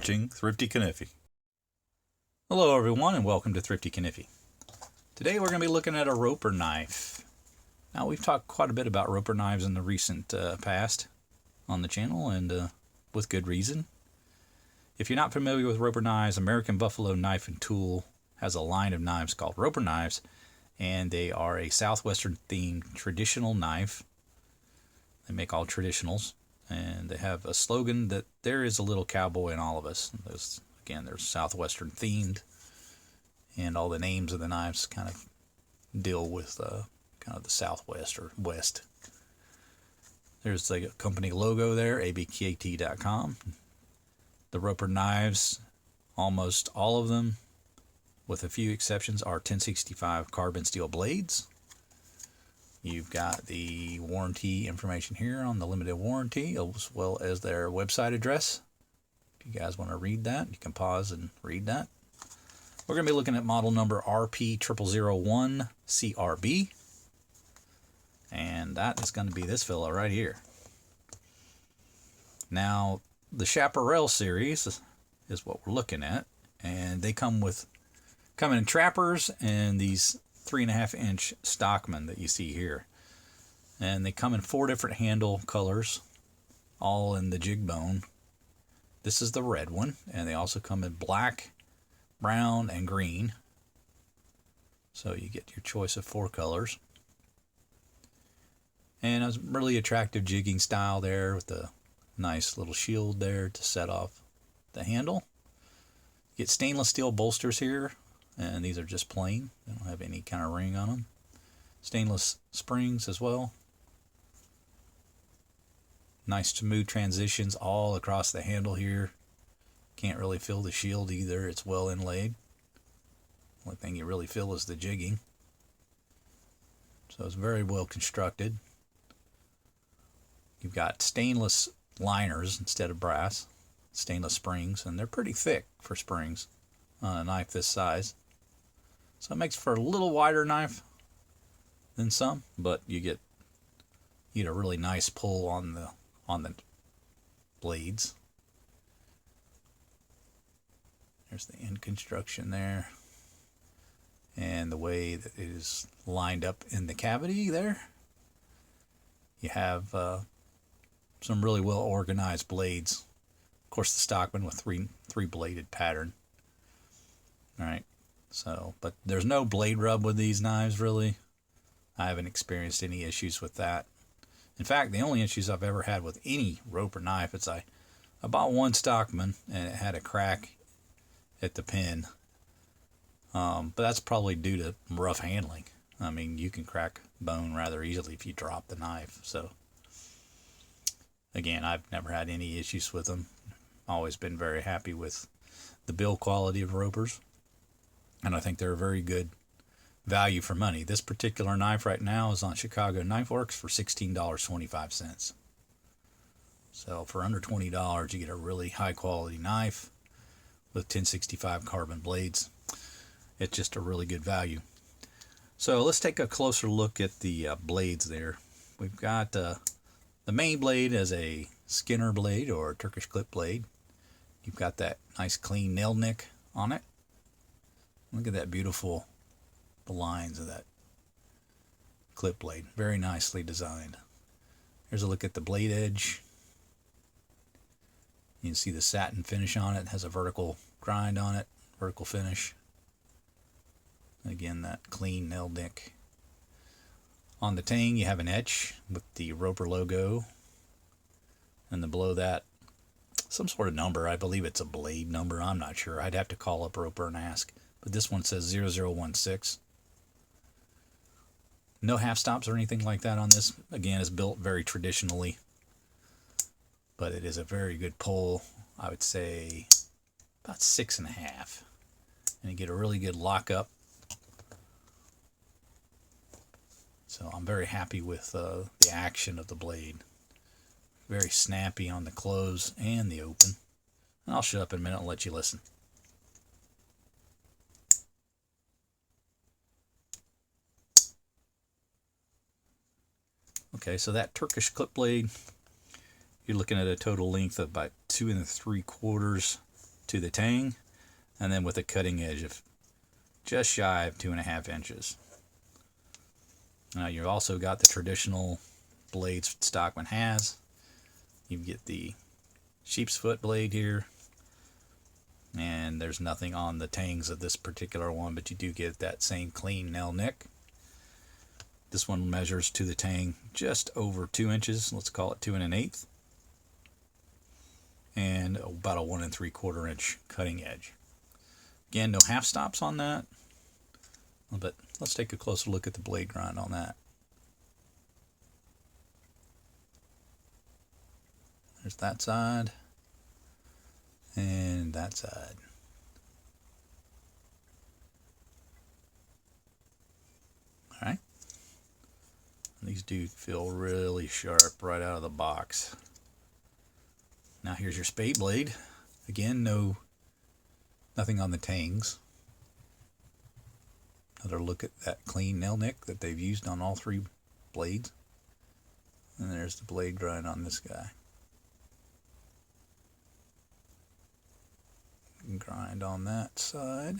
watching Thrifty Kaniffy. Hello everyone and welcome to Thrifty Kaniffy. Today we're going to be looking at a roper knife. Now we've talked quite a bit about roper knives in the recent past on the channel, and with good reason. If you're not familiar with roper knives, American Buffalo Knife and Tool has a line of knives called roper knives, and they are a southwestern themed traditional knife. They make all traditionals. And they have a slogan that there is a little cowboy in all of us. Again, they're Southwestern themed, and all the names of the knives kind of deal with kind of the Southwest or West. There's the company logo there, abkt.com. The roper knives, almost all of them, with a few exceptions, are 1065 carbon steel blades. You've got the warranty information here on the limited warranty, as well as their website address. If you guys want to read that, you can pause and read that. We're going to be looking at model number RP0001CRB. And that is going to be this fella right here. Now, the Chaparral series is what we're looking at. And they come in trappers and these 3.5-inch Stockman that you see here, and they come in 4 different handle colors, all in the jig bone. This is the red one, and they also come in black, brown, and green. So you get your choice of 4 colors, and a really attractive jigging style there with the nice little shield there to set off the handle. You get stainless steel bolsters here. And these are just plain. They don't have any kind of ring on them. Stainless springs as well. Nice smooth transitions all across the handle here. Can't really feel the shield either. It's well inlaid. Only thing you really feel is the jigging. So it's very well constructed. You've got stainless liners instead of brass. Stainless springs, and they're pretty thick for springs on a knife this size. So it makes for a little wider knife than some, but you get a really nice pull on the blades. There's the end construction there, and the way that it is lined up in the cavity there. You have some really well organized blades. Of course, the Stockman with three bladed pattern. All right. So, but there's no blade rub with these knives, really. I haven't experienced any issues with that. In fact, the only issues I've ever had with any roper knife is I bought one Stockman and it had a crack at the pin. But that's probably due to rough handling. I mean, you can crack bone rather easily if you drop the knife. So, again, I've never had any issues with them. Always been very happy with the build quality of ropers. And I think they're a very good value for money. This particular knife right now is on Chicago Knife Works for $16.25. So for under $20, you get a really high quality knife with 1065 carbon blades. It's just a really good value. So let's take a closer look at the blades there. We've got the main blade as a Skinner blade or Turkish clip blade. You've got that nice clean nail nick on it. Look at that beautiful, the lines of that clip blade. Very nicely designed. Here's a look at the blade edge. You can see the satin finish on it. It has a vertical grind on it, vertical finish. Again, that clean nail nick. On the tang, you have an etch with the roper logo. And then below that, some sort of number. I believe it's a blade number. I'm not sure. I'd have to call up roper and ask. But this one says 0016. No half stops or anything like that on this. Again, it's built very traditionally. But it is a very good pull. I would say about 6.5. And you get a really good lockup. So I'm very happy with the action of the blade. Very snappy on the close and the open. And I'll shut up in a minute and let you listen. Okay, so that Turkish clip blade, you're looking at a total length of about 2 3/4 to the tang, and then with a cutting edge of just shy of 2.5 inches. Now you've also got the traditional blades Stockman has. You get the sheep's foot blade here, and there's nothing on the tangs of this particular one, but you do get that same clean nail nick. This one measures to the tang just over 2 inches, let's call it 2 1/8, and about a 1 3/4 inch cutting edge. Again, no half stops on that, but let's take a closer look at the blade grind on that. There's that side and that side. Alright. These do feel really sharp right out of the box. Now here's your spade blade. Again, nothing on the tangs. Another look at that clean nail nick that they've used on all 3 blades. And there's the blade grind on this guy. Grind on that side.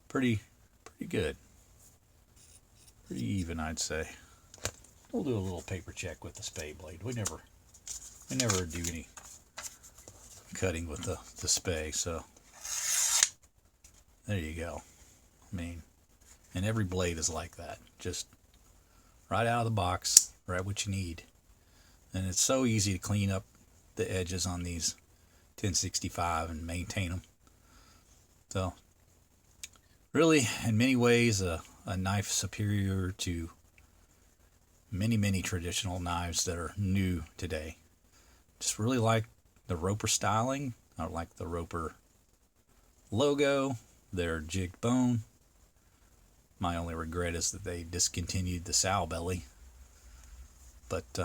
Pretty good. Pretty even, I'd say. We'll do a little paper check with the spade blade. We never do any cutting with the spade, so there you go. I mean, and every blade is like that. Just right out of the box, right what you need. And it's so easy to clean up the edges on these 1065 and maintain them. So really, in many ways, a knife superior to many traditional knives that are new today. Just really like the Roper styling. I like the Roper logo, their jigged bone. My only regret is that they discontinued the sow belly, but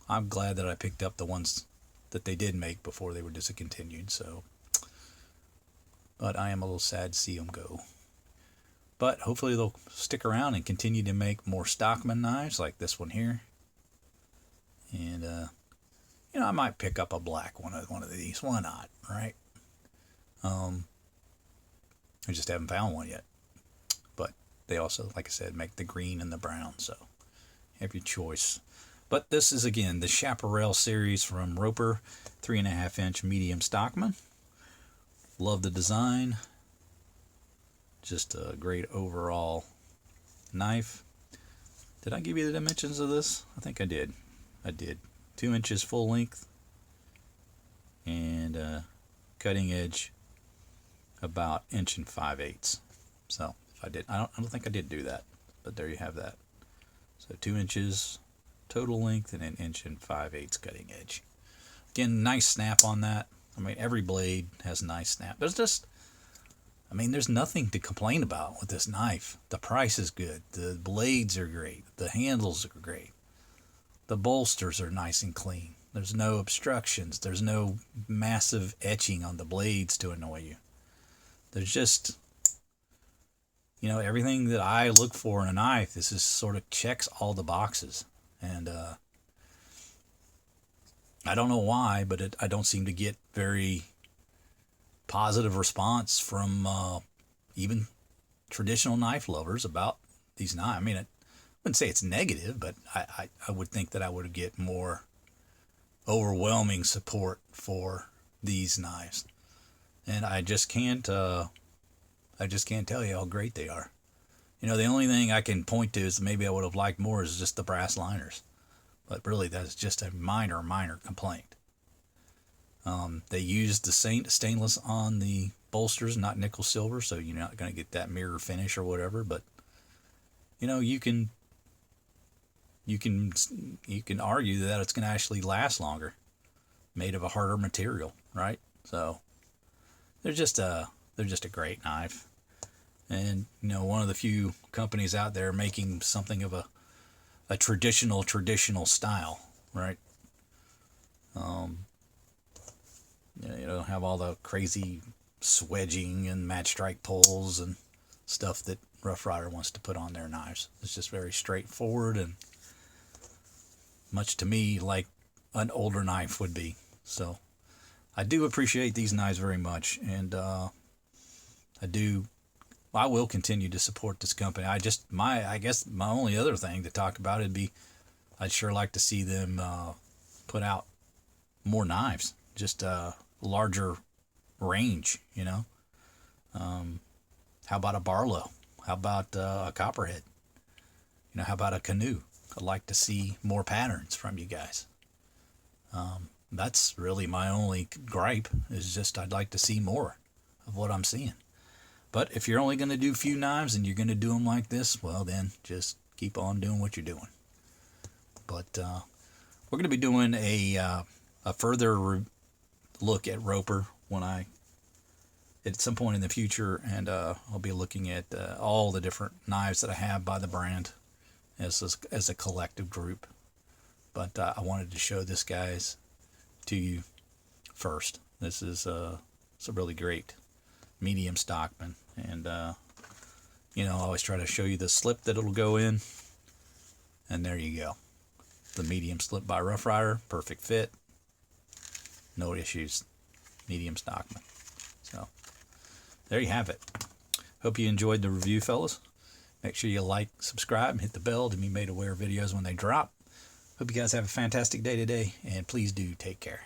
I'm glad that I picked up the ones that they did make before they were discontinued. So, but I am a little sad to see them go. But hopefully they'll stick around and continue to make more Stockman knives like this one here. And you know, I might pick up a black one of these. Why not, right? I just haven't found one yet. But they also, like I said, make the green and the brown, so have your choice. But this is, again, the Chaparral series from Roper, 3.5 inch medium Stockman. Love the design. Just a great overall knife. Did I give you the dimensions of this? I think I did. 2 inches full length, and cutting edge about 1 5/8. So if I did, I don't think I did do that, but there you have that. So 2 inches total length and 1 5/8 cutting edge. Again, nice snap on that. I mean, every blade has a nice snap. There's nothing to complain about with this knife. The price is good. The blades are great. The handles are great. The bolsters are nice and clean. There's no obstructions. There's no massive etching on the blades to annoy you. There's just, you know, everything that I look for in a knife. This is sort of checks all the boxes. And I don't know why, but I don't seem to get very positive response from even traditional knife lovers about these knives. I mean, I wouldn't say it's negative, but I would think that I would get more overwhelming support for these knives. And I just can't tell you how great they are. You know, the only thing I can point to is maybe I would have liked more is just the brass liners. But really, that's just a minor complaint. They used the stainless on the bolsters, not nickel silver, so you're not going to get that mirror finish or whatever. But you know, you can argue that it's going to actually last longer, made of a harder material, right? So they're just a great knife, and you know, one of the few companies out there making something of a traditional style, right? You don't have all the crazy swedging and match strike pulls and stuff that Rough Rider wants to put on their knives. It's just very straightforward and much to me like an older knife would be. So I do appreciate these knives very much, and I will continue to support this company. I guess my only other thing to talk about would be I'd sure like to see them put out more knives, just a larger range, you know. How about a Barlow? How about a Copperhead? You know, how about a Canoe? I'd like to see more patterns from you guys. That's really my only gripe, is just I'd like to see more of what I'm seeing. But if you're only going to do few knives and you're going to do them like this, well then just keep on doing what you're doing. But we're going to be doing a further look at Roper at some point in the future, and I'll be looking at all the different knives that I have by the brand as a collective group. But I wanted to show this guys to you first. This is it's a really great medium Stockman, and you know, I always try to show you the slip that it'll go in, and there you go, the medium slip by Rough Rider, perfect fit, no issues, medium Stockman. So there you have it. Hope you enjoyed the review, fellas. Make sure you like, subscribe, and hit the bell to be made aware of videos when they drop. Hope you guys have a fantastic day today, and please do take care.